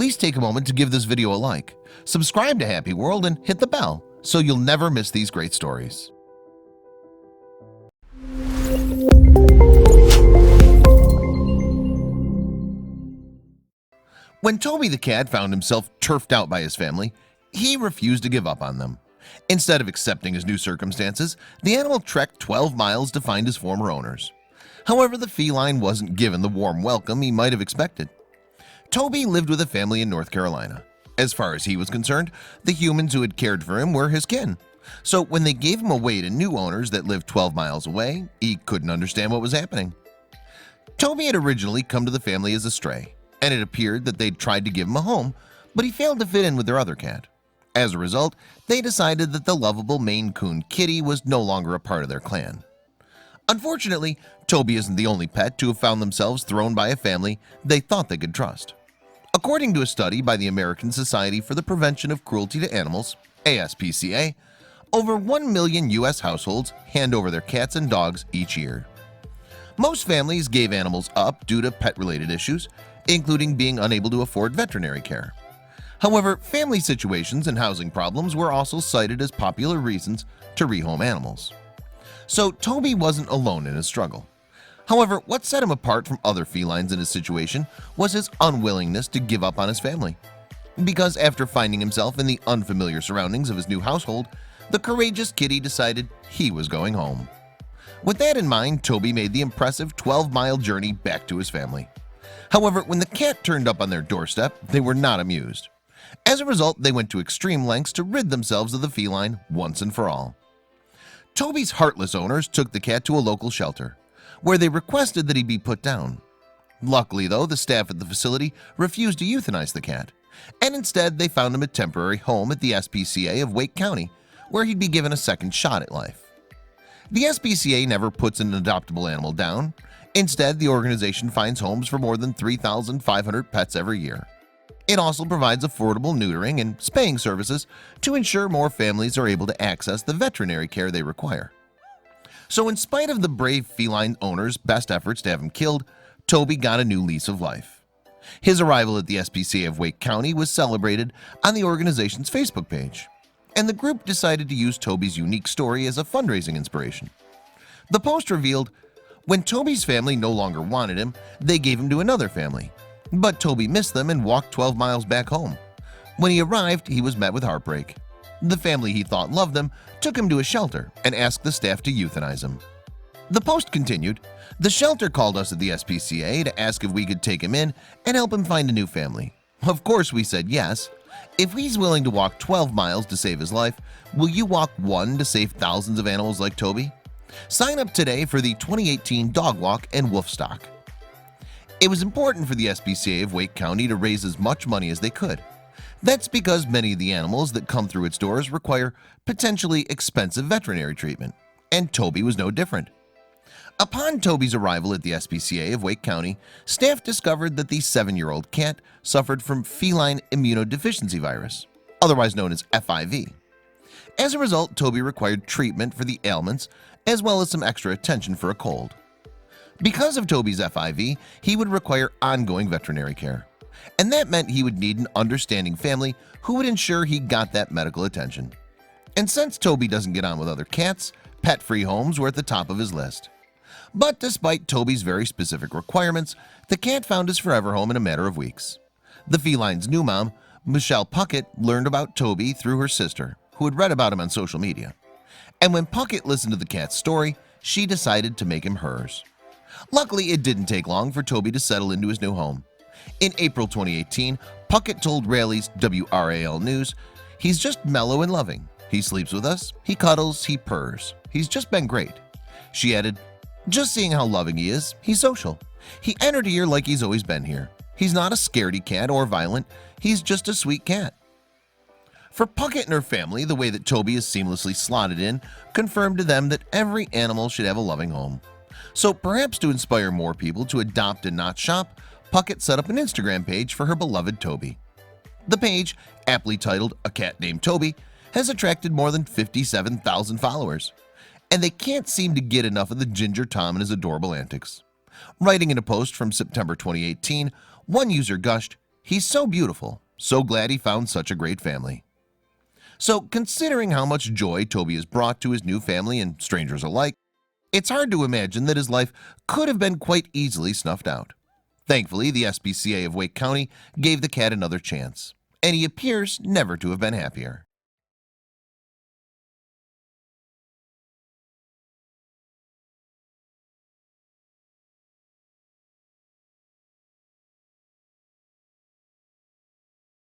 please take a moment to give this video a like, subscribe to Happy World, and hit the bell so you'll never miss these great stories. When Toby the cat found himself turfed out by his family, he refused to give up on them. Instead of accepting his new circumstances, the animal trekked 12 miles to find his former owners. However, the feline wasn't given the warm welcome he might have expected. Toby lived with a family in North Carolina. As far as he was concerned, the humans who had cared for him were his kin. So when they gave him away to new owners that lived 12 miles away, he couldn't understand what was happening. Toby had originally come to the family as a stray, and it appeared that they'd tried to give him a home, but he failed to fit in with their other cat. As a result, they decided that the lovable Maine Coon kitty was no longer a part of their clan. Unfortunately, Toby isn't the only pet to have found themselves thrown by a family they thought they could trust. According to a study by the American Society for the Prevention of Cruelty to Animals, ASPCA, over 1 million U.S. households hand over their cats and dogs each year. Most families gave animals up due to pet-related issues, including being unable to afford veterinary care. However, family situations and housing problems were also cited as popular reasons to rehome animals. So Toby wasn't alone in his struggle. However, what set him apart from other felines in his situation was his unwillingness to give up on his family. Because after finding himself in the unfamiliar surroundings of his new household, the courageous kitty decided he was going home. With that in mind, Toby made the impressive 12-mile journey back to his family. However, when the cat turned up on their doorstep, they were not amused. As a result, they went to extreme lengths to rid themselves of the feline once and for all. Toby's heartless owners took the cat to a local shelter, where they requested that he be put down. Luckily, though, the staff at the facility refused to euthanize the cat, and instead they found him a temporary home at the SPCA of Wake County, where he'd be given a second shot at life. The SPCA never puts an adoptable animal down. Instead, the organization finds homes for more than 3,500 pets every year. It also provides affordable neutering and spaying services to ensure more families are able to access the veterinary care they require. So in spite of the brave feline owner's best efforts to have him killed, Toby got a new lease of life. His arrival at the SPCA of Wake County was celebrated on the organization's Facebook page, and the group decided to use Toby's unique story as a fundraising inspiration. The post revealed, when Toby's family no longer wanted him, they gave him to another family. But Toby missed them and walked 12 miles back home. When he arrived, he was met with heartbreak. The family he thought loved him took him to a shelter and asked the staff to euthanize him. The post continued, "The shelter called us at the SPCA to ask if we could take him in and help him find a new family. Of course we said yes. If he's willing to walk 12 miles to save his life, will you walk one to save thousands of animals like Toby? Sign up today for the 2018 Dog Walk and Wolf Stock." It was important for the SPCA of Wake County to raise as much money as they could. That's because many of the animals that come through its doors require potentially expensive veterinary treatment, and Toby was no different. Upon Toby's arrival at the SPCA of Wake County, staff discovered that the 7-year-old cat suffered from feline immunodeficiency virus, otherwise known as FIV. As a result, Toby required treatment for the ailments as well as some extra attention for a cold. Because of Toby's FIV, he would require ongoing veterinary care, and that meant he would need an understanding family who would ensure he got that medical attention. And since Toby doesn't get on with other cats, pet-free homes were at the top of his list. But despite Toby's very specific requirements, the cat found his forever home in a matter of weeks. The feline's new mom, Michelle Puckett, learned about Toby through her sister, who had read about him on social media. And when Puckett listened to the cat's story, she decided to make him hers. Luckily, it didn't take long for Toby to settle into his new home. In April 2018, Puckett told Raley's WRAL News, "He's just mellow and loving. He sleeps with us, he cuddles, he purrs. He's just been great." She added, "Just seeing how loving he is, he's social. He entered here like he's always been here. He's not a scaredy cat or violent. He's just a sweet cat." For Puckett and her family, the way that Toby is seamlessly slotted in confirmed to them that every animal should have a loving home. So perhaps to inspire more people to adopt and not shop, Puckett set up an Instagram page for her beloved Toby. The page, aptly titled "A Cat Named Toby," has attracted more than 57,000 followers, and they can't seem to get enough of the Ginger Tom and his adorable antics. Writing in a post from September 2018, one user gushed, He's so beautiful, so glad he found such a great family. So considering how much joy Toby has brought to his new family and strangers alike, it's hard to imagine that his life could have been quite easily snuffed out. Thankfully, the SPCA of Wake County gave the cat another chance, and he appears never to have been happier.